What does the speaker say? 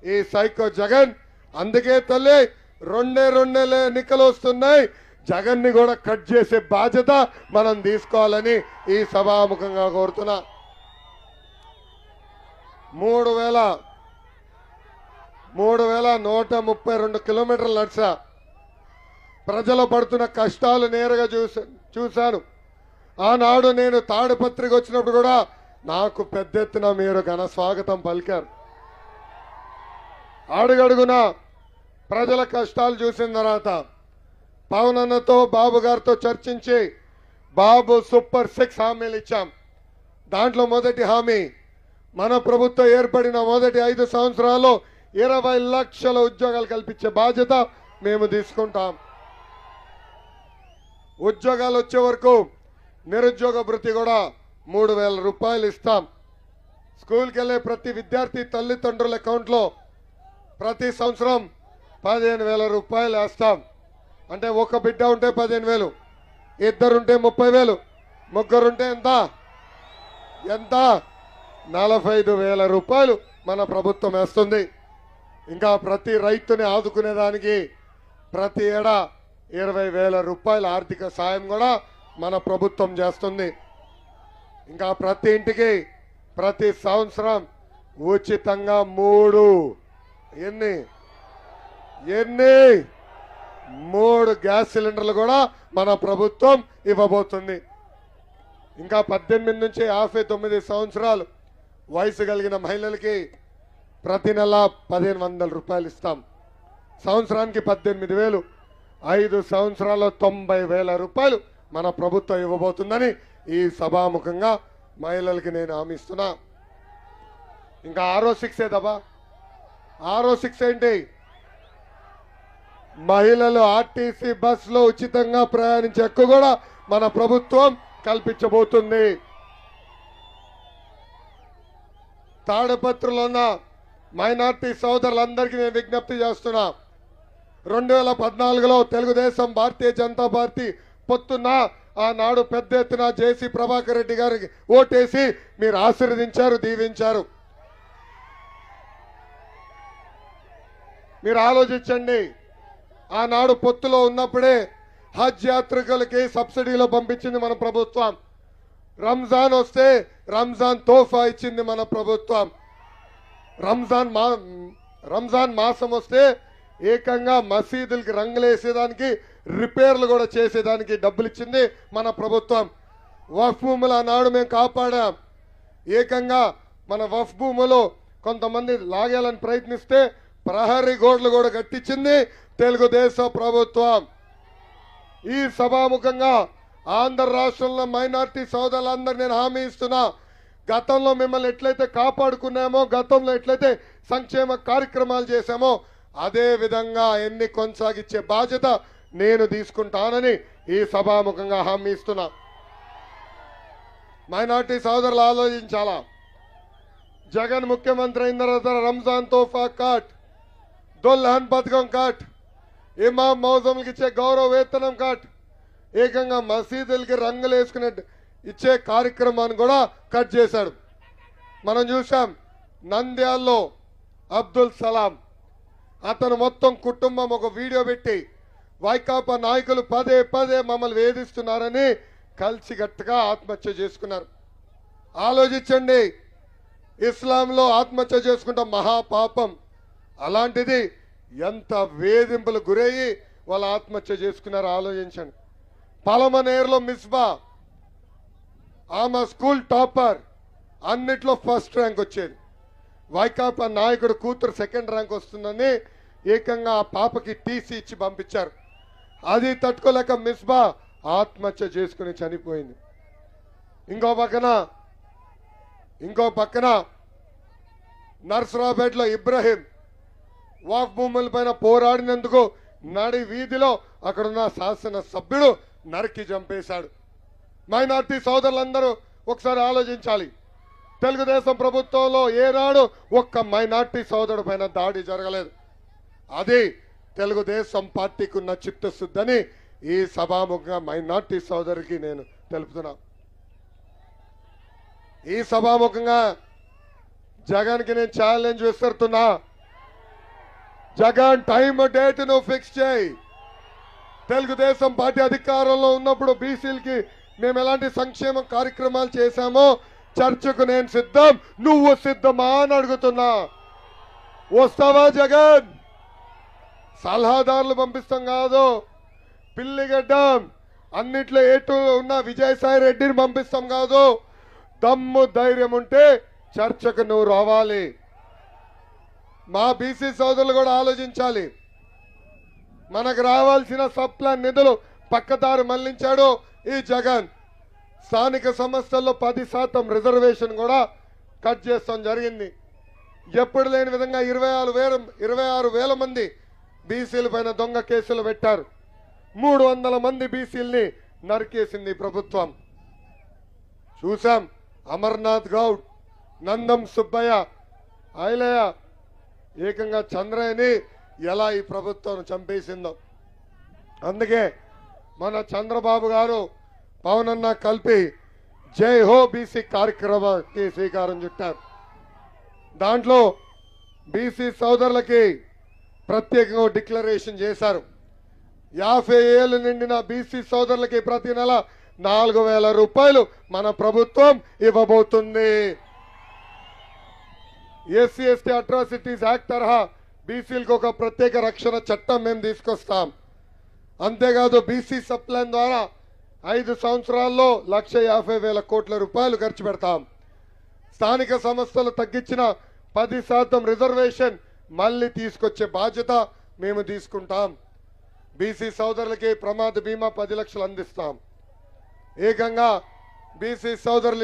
ఈ సైకో జగన్. అందుకే తల్లి రెండే ఎన్నికలు వస్తున్నాయి, జగన్ ని కూడా కట్ చేసే బాధ్యత మనం తీసుకోవాలని ఈ సభాముఖంగా కోరుతున్నా. 3132 కిలోమీటర్లు నడిచా. ప్రజలు పడుతున్న కష్టాలు నేరుగా చూశాను. ఆనాడు నేను తాడిపత్రికి వచ్చినప్పుడు కూడా నాకు పెద్ద ఎత్తున మీరు ఘన స్వాగతం పలికారు. అడుగడుగున ప్రజల కష్టాలు చూసిన తర్వాత పవన్ అన్నతో బాబు గారితో చర్చించి బాబు సూపర్ 6 హామీలు ఇచ్చాం. దాంట్లో మొదటి హామీ, మన ప్రభుత్వం ఏర్పడిన మొదటి 5 సంవత్సరాల్లో 20 లక్షల ఉద్యోగాలు కల్పించే బాధ్యత మేము తీసుకుంటాం. ఉద్యోగాలు వచ్చే వరకు నిరుద్యోగ భృతి కూడా 3000 రూపాయలు ఇస్తాం. స్కూల్కి వెళ్ళే ప్రతి విద్యార్థి తల్లిదండ్రుల అకౌంట్లో ప్రతి సంవత్సరం 15,000 రూపాయలు వేస్తాం. అంటే ఒక బిడ్డ ఉంటే 15,000, ఇద్దరుంటే 30,000, ముగ్గురుంటే ఎంత 45,000 రూపాయలు మన ప్రభుత్వం వేస్తుంది. ఇంకా ప్రతి రైతుని ఆదుకునేదానికి ప్రతి ఏడా 20,000 రూపాయల ఆర్థిక సాయం కూడా మన ప్రభుత్వం చేస్తుంది. ఇంకా ప్రతి ఇంటికి ప్రతి సంవత్సరం ఉచితంగా 3 గ్యాస్ సిలిండర్లు కూడా మన ప్రభుత్వం ఇవ్వబోతుంది. ఇంకా 18 నుంచి 59 సంవత్సరాలు వయసు కలిగిన మహిళలకి ప్రతి నెల 1,500 రూపాయలు ఇస్తాం. సంవత్సరానికి 18,000, 5 సంవత్సరాల్లో 90,000 రూపాయలు మన ప్రభుత్వం ఇవ్వబోతుందని ఈ సభాముఖంగా మహిళలకి నేను హామీ ఇస్తున్నా. ఇంకా 6వ 6 దబా 6వ 6 ఏంటి? మహిళలు ఆర్టీసీ బస్సులో ఉచితంగా ప్రయాణించే హక్కు కూడా మన ప్రభుత్వం కల్పించబోతుంది. తాడిపత్రిలో ఉన్న మైనార్టీ సోదరులందరికీ నేను విజ్ఞప్తి చేస్తున్నా. 2014లో తెలుగుదేశం భారతీయ జనతా పార్టీ పొత్తున్న ఆనాడు పెద్ద ఎత్తున జేసీ ప్రభాకర్ రెడ్డి గారికి ఓటేసి మీరు ఆశీర్వదించారు, దీవించారు. మీరు ఆలోచించండి. ఆనాడు పొత్తులో ఉన్నప్పుడే హజ్ యాత్రికులకి సబ్సిడీలో పంపించింది మన ప్రభుత్వం. రంజాన్ వస్తే రంజాన్ తోఫా ఇచ్చింది మన ప్రభుత్వం. రంజాన్ మాసం వస్తే ఏకంగా మసీదులకి రంగులేసేదానికి, రిపేర్లు కూడా చేసేదానికి డబ్బులు ఇచ్చింది మన ప్రభుత్వం. వఫ్ భూములు ఆనాడు మేము కాపాడాం. ఏకంగా మన వఫ్ భూములు కొంతమంది లాగేయాలని ప్రయత్నిస్తే ప్రహరీ గోడలు కూడా కట్టించింది తెలుగుదేశం ప్రభుత్వం. ఈ సభాముఖంగా ఆంధ్ర రాష్ట్రంలో మైనార్టీ సోదరులందరూ నేను హామీ ఇస్తున్నా. గతంలో మిమ్మల్ని ఎట్లయితే కాపాడుకున్నామో, గతంలో ఎట్లయితే సంక్షేమ కార్యక్రమాలు చేశామో అదే విధంగా ఎన్ని కొనసాగించే బాధ్యత నేను తీసుకుంటానని ఈ సభాముఖంగా హామీ ఇస్తున్నా. మైనార్టీ సోదరులు ఆలోచించాలా. జగన్ ముఖ్యమంత్రి అయిన తర్వాత రంజాన్ తోఫా కట్, దుల్హన్ పథకం కట్, ఇమాం మౌజంకి ఇచ్చే గౌరవ వేతనం కట్, ఏకంగా మసీదులకి రంగులు వేసుకునే ఇచ్చే కార్యక్రమాన్ని కూడా కట్ చేశాడు. మనం చూసాం నంద్యాల్లో అబ్దుల్ సలాం అతను మొత్తం కుటుంబం ఒక వీడియో పెట్టి వైకాపా నాయకులు పదే మమ్మల్ని వేధిస్తున్నారని కలిసిగట్టుగా ఆత్మహత్య చేసుకున్నారు. ఆలోచించండి, ఇస్లాంలో ఆత్మహత్య చేసుకుంటాం మహాపాపం. అలాంటిది ఎంత వేధింపులు గురయ్యి వాళ్ళు ఆత్మహత్య చేసుకున్నారో ఆలోచించండి. పలమనేరులో మిస్బా, ఆమె స్కూల్ టాపర్, అన్నిట్లో ఫస్ట్ ర్యాంక్ వచ్చేది. వైకాపా నాయకుడు కూతురు సెకండ్ ర్యాంక్ వస్తుందని ఏకంగా ఆ పాపకి టీసీ ఇచ్చి పంపించారు. అది తట్టుకోలేక మిస్బా ఆత్మహత్య చేసుకుని చనిపోయింది. ఇంకో పక్కన నర్సరావుపేటలో ఇబ్రహీం వాక్ భూముల పైన పోరాడినందుకు నడి వీధిలో అక్కడున్న శాసన సభ్యుడు నరికి చంపేశాడు. మైనార్టీ సోదరులందరూ ఒకసారి ఆలోచించాలి. తెలుగుదేశం ప్రభుత్వంలో ఏనాడు ఒక్క మైనార్టీ సోదరుడు పైన దాడి జరగలేదు. అది తెలుగుదేశం పార్టీకి ఉన్న చిత్తశుద్ధిని ఈ సభాముఖంగా మైనార్టీ సోదరికి నేను తెలుపుతున్నా. ఈ సభాముఖంగా జగన్కి నేను ఛాలెంజ్ విస్తున్నా. జగన్ టైం డేట్ నువ్వు ఫిక్స్ చేయి. తెలుగుదేశం పార్టీ అధికారంలో ఉన్నప్పుడు బీసీలకి మేము ఎలాంటి సంక్షేమ కార్యక్రమాలు చేశామో చర్చకు నేను సిద్ధం, నువ్వు సిద్ధమా అని అడుగుతున్నా. వస్తావా జగన్? సలహాదారులు పంపిస్తాం కాదు, పిల్లిగడ్డం అన్నిట్లో ఏటు ఉన్న విజయసాయి రెడ్డిని పంపిస్తాం కాదు. దమ్ము ధైర్యం ఉంటే చర్చకు నువ్వు రావాలి. మా బీసీ సోదరులు కూడా ఆలోచించాలి. మనకు రావాల్సిన సప్లాన్ నిధులు పక్కదారి మళ్లించాడు ఈ జగన్. స్థానిక సంస్థల్లో 10% రిజర్వేషన్ కూడా కట్ చేస్తాం జరిగింది. ఎప్పుడు లేని విధంగా 26,000 మంది బీసీల పైన దొంగ కేసులు పెట్టారు. 300 మంది బీసీల్ని నరికేసింది ప్రభుత్వం. చూసాం అమర్నాథ్ గౌడ్, నందం సుబ్బయ్య, ఐలయ్య, ఏకంగా చంద్రయ్యని ఎలా ఈ ప్రభుత్వం చంపేసిందో. అందుకే మన చంద్రబాబు గారు పవన్ అన్న కలిపి జై హో బీసీ కార్యక్రమానికి శ్రీకారం చుట్టారు. దాంట్లో బీసీ సోదరులకి ప్రత్యేకంగా డిక్లరేషన్ చేశారు. 50 ఏళ్ళు నిండిన బీసీ సోదరులకి ప్రతి నెల 4,000 రూపాయలు మన ప్రభుత్వం ఇవ్వబోతుంది. ఎస్సీ ఎస్టీ అట్రాసిటీస్ యాక్ట్ తరహా బీసీలకు ఒక ప్రత్యేక రక్షణ చట్టం మేము తీసుకొస్తాం. అంతేకాదు బీసీ సప్లాన్ ద్వారా 5 సంవత్సరాల్లో 1,50,000 కోట్ల రూపాయలు ఖర్చు పెడతాం. స్థానిక సంస్థలు తగ్గించిన 10% రిజర్వేషన్ మళ్ళీ తీసుకొచ్చే బాధ్యత మేము తీసుకుంటాం. బీసీ సోదరులకి ప్రమాద బీమా 10 లక్షలు అందిస్తాం. ఏకంగా బీసీ సోదరులు